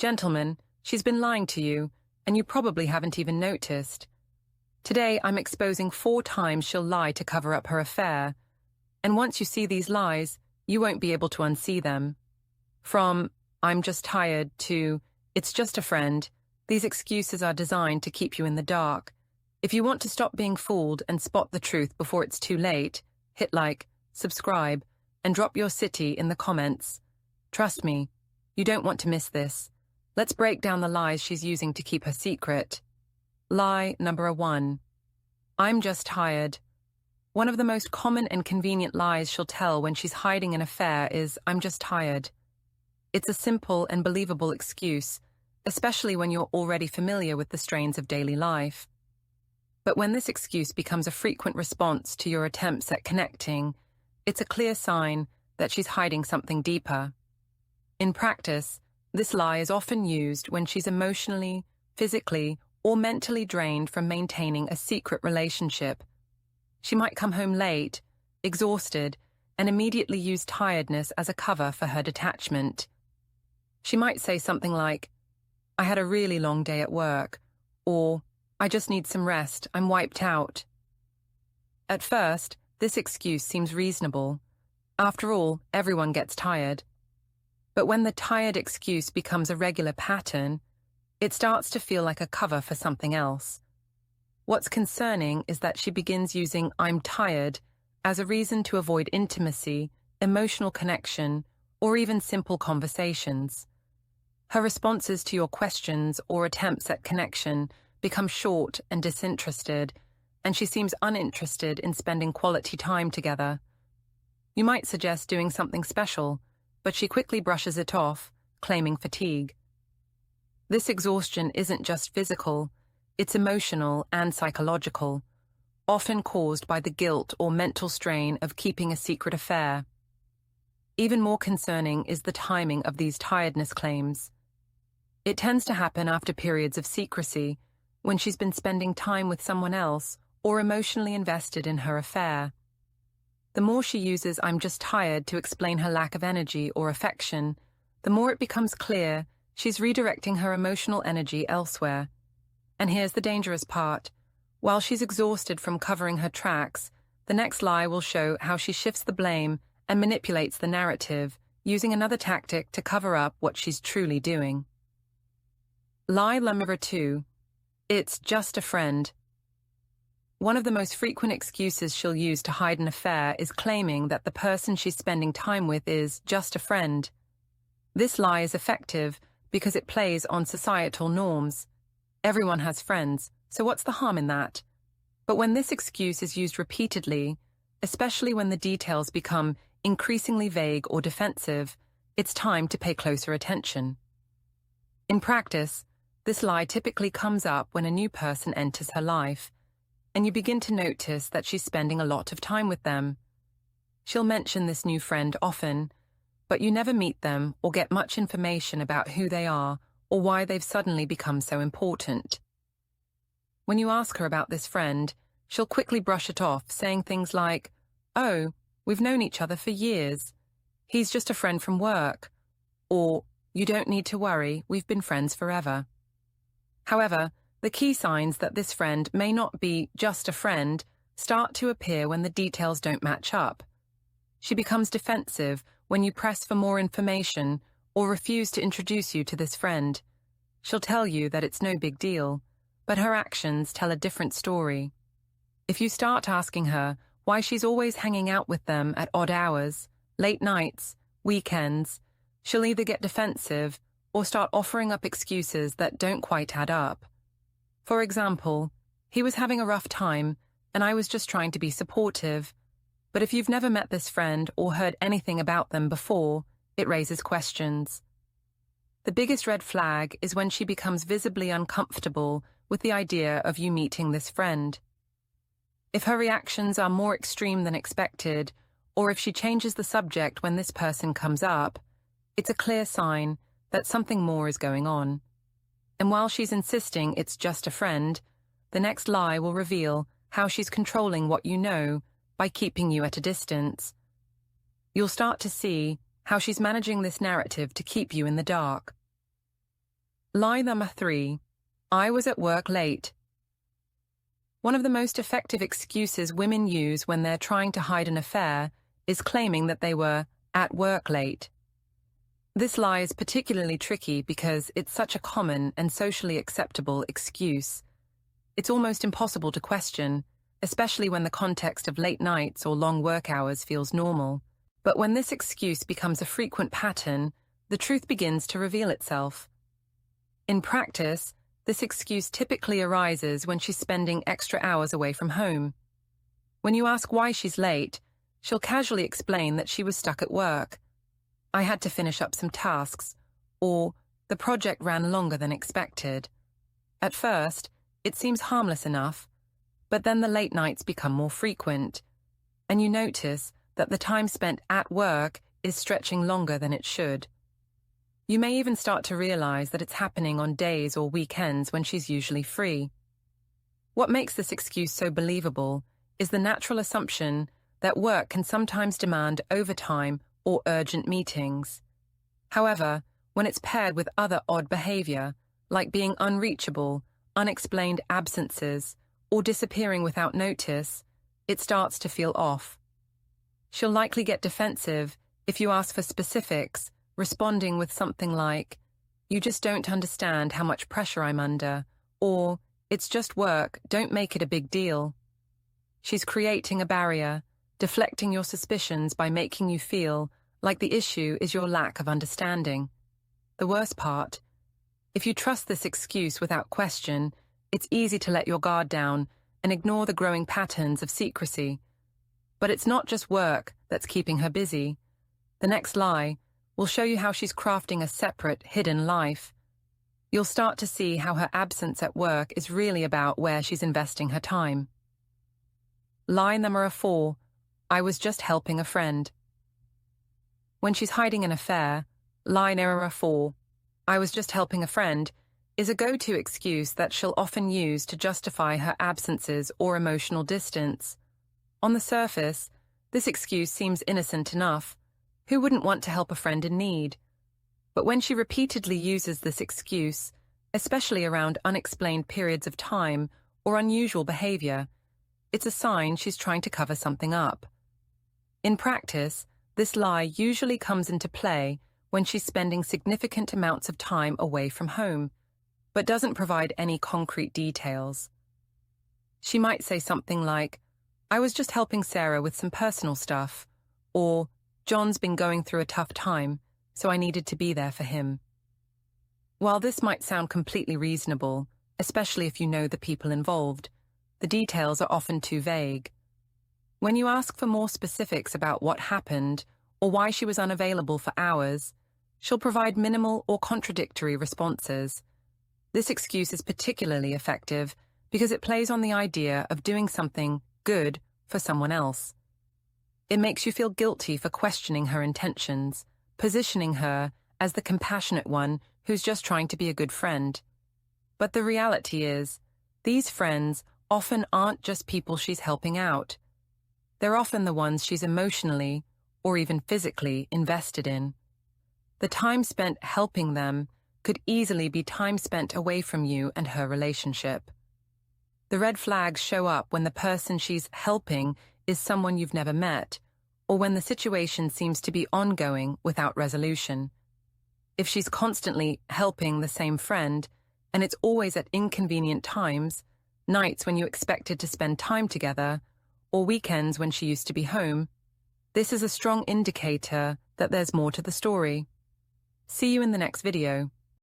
Gentlemen, she's been lying to you, and you probably haven't even noticed. Today, I'm exposing 4 times she'll lie to cover up her affair, and once you see these lies, you won't be able to unsee them. From, "I'm just tired," to, "It's just a friend," these excuses are designed to keep you in the dark. If you want to stop being fooled and spot the truth before it's too late, hit like, subscribe, and drop your city in the comments. Trust me, you don't want to miss this. Let's break down the lies she's using to keep her secret. Lie number 1. I'm just tired. One of the most common and convenient lies she'll tell when she's hiding an affair is, "I'm just tired." It's a simple and believable excuse, especially when you're already familiar with the strains of daily life. But when this excuse becomes a frequent response to your attempts at connecting, it's a clear sign that she's hiding something deeper. In practice, this lie is often used when she's emotionally, physically, or mentally drained from maintaining a secret relationship. She might come home late, exhausted, and immediately use tiredness as a cover for her detachment. She might say something like, "I had a really long day at work," or, "I just need some rest, I'm wiped out." At first, this excuse seems reasonable. After all, everyone gets tired. But when the tired excuse becomes a regular pattern, it starts to feel like a cover for something else. What's concerning is that she begins using "I'm tired" as a reason to avoid intimacy, emotional connection, or even simple conversations. Her responses to your questions or attempts at connection become short and disinterested, and she seems uninterested in spending quality time together. You might suggest doing something special, but she quickly brushes it off, claiming fatigue. This exhaustion isn't just physical, it's emotional and psychological, often caused by the guilt or mental strain of keeping a secret affair. Even more concerning is the timing of these tiredness claims. It tends to happen after periods of secrecy, when she's been spending time with someone else or emotionally invested in her affair. The more she uses "I'm just tired" to explain her lack of energy or affection, the more it becomes clear she's redirecting her emotional energy elsewhere. And here's the dangerous part. While she's exhausted from covering her tracks, the next lie will show how she shifts the blame and manipulates the narrative, using another tactic to cover up what she's truly doing. Lie number 2. It's just a friend. One of the most frequent excuses she'll use to hide an affair is claiming that the person she's spending time with is just a friend. This lie is effective because it plays on societal norms. Everyone has friends, so what's the harm in that? But when this excuse is used repeatedly, especially when the details become increasingly vague or defensive, it's time to pay closer attention. In practice, this lie typically comes up when a new person enters her life, and you begin to notice that she's spending a lot of time with them. She'll mention this new friend often, but you never meet them or get much information about who they are or why they've suddenly become so important. When you ask her about this friend, she'll quickly brush it off, saying things like, "Oh, we've known each other for years. He's just a friend from work." Or, "You don't need to worry, we've been friends forever." However, the key signs that this friend may not be just a friend start to appear when the details don't match up. She becomes defensive when you press for more information or refuse to introduce you to this friend. She'll tell you that it's no big deal, but her actions tell a different story. If you start asking her why she's always hanging out with them at odd hours, late nights, weekends, she'll either get defensive or start offering up excuses that don't quite add up. For example, "He was having a rough time, and I was just trying to be supportive." But if you've never met this friend or heard anything about them before, it raises questions. The biggest red flag is when she becomes visibly uncomfortable with the idea of you meeting this friend. If her reactions are more extreme than expected, or if she changes the subject when this person comes up, it's a clear sign that something more is going on. And while she's insisting it's just a friend, the next lie will reveal how she's controlling what you know by keeping you at a distance. You'll start to see how she's managing this narrative to keep you in the dark. Lie number 3. I was at work late. One of the most effective excuses women use when they're trying to hide an affair is claiming that they were at work late. This lie is particularly tricky because it's such a common and socially acceptable excuse. It's almost impossible to question, especially when the context of late nights or long work hours feels normal. But when this excuse becomes a frequent pattern, the truth begins to reveal itself. In practice, this excuse typically arises when she's spending extra hours away from home. When you ask why she's late, she'll casually explain that she was stuck at work. I had to finish up some tasks, or the project ran longer than expected. At first, it seems harmless enough, but then the late nights become more frequent, and you notice that the time spent at work is stretching longer than it should. You may even start to realize that it's happening on days or weekends when she's usually free. What makes this excuse so believable is the natural assumption that work can sometimes demand overtime or urgent meetings. However, when it's paired with other odd behavior, like being unreachable, unexplained absences, or disappearing without notice, it starts to feel off. She'll likely get defensive if you ask for specifics, responding with something like, "You just don't understand how much pressure I'm under," or, "It's just work, don't make it a big deal." She's creating a barrier, deflecting your suspicions by making you feel like the issue is your lack of understanding. The worst part, if you trust this excuse without question, it's easy to let your guard down and ignore the growing patterns of secrecy. But it's not just work that's keeping her busy. The next lie will show you how she's crafting a separate, hidden life. You'll start to see how her absence at work is really about where she's investing her time. Lie number 4. I was just helping a friend. When she's hiding an affair, lie number 4, I was just helping a friend, is a go-to excuse that she'll often use to justify her absences or emotional distance. On the surface, this excuse seems innocent enough. Who wouldn't want to help a friend in need? But when she repeatedly uses this excuse, especially around unexplained periods of time or unusual behavior, it's a sign she's trying to cover something up. In practice, this lie usually comes into play when she's spending significant amounts of time away from home, but doesn't provide any concrete details. She might say something like, "I was just helping Sarah with some personal stuff," or "John's been going through a tough time, so I needed to be there for him." While this might sound completely reasonable, especially if you know the people involved, the details are often too vague. When you ask for more specifics about what happened or why she was unavailable for hours, she'll provide minimal or contradictory responses. This excuse is particularly effective because it plays on the idea of doing something good for someone else. It makes you feel guilty for questioning her intentions, positioning her as the compassionate one who's just trying to be a good friend. But the reality is, these friends often aren't just people she's helping out. They're often the ones she's emotionally, or even physically, invested in. The time spent helping them could easily be time spent away from you and her relationship. The red flags show up when the person she's helping is someone you've never met, or when the situation seems to be ongoing without resolution. If she's constantly helping the same friend, and it's always at inconvenient times, nights when you expected to spend time together, or weekends when she used to be home, this is a strong indicator that there's more to the story. See you in the next video.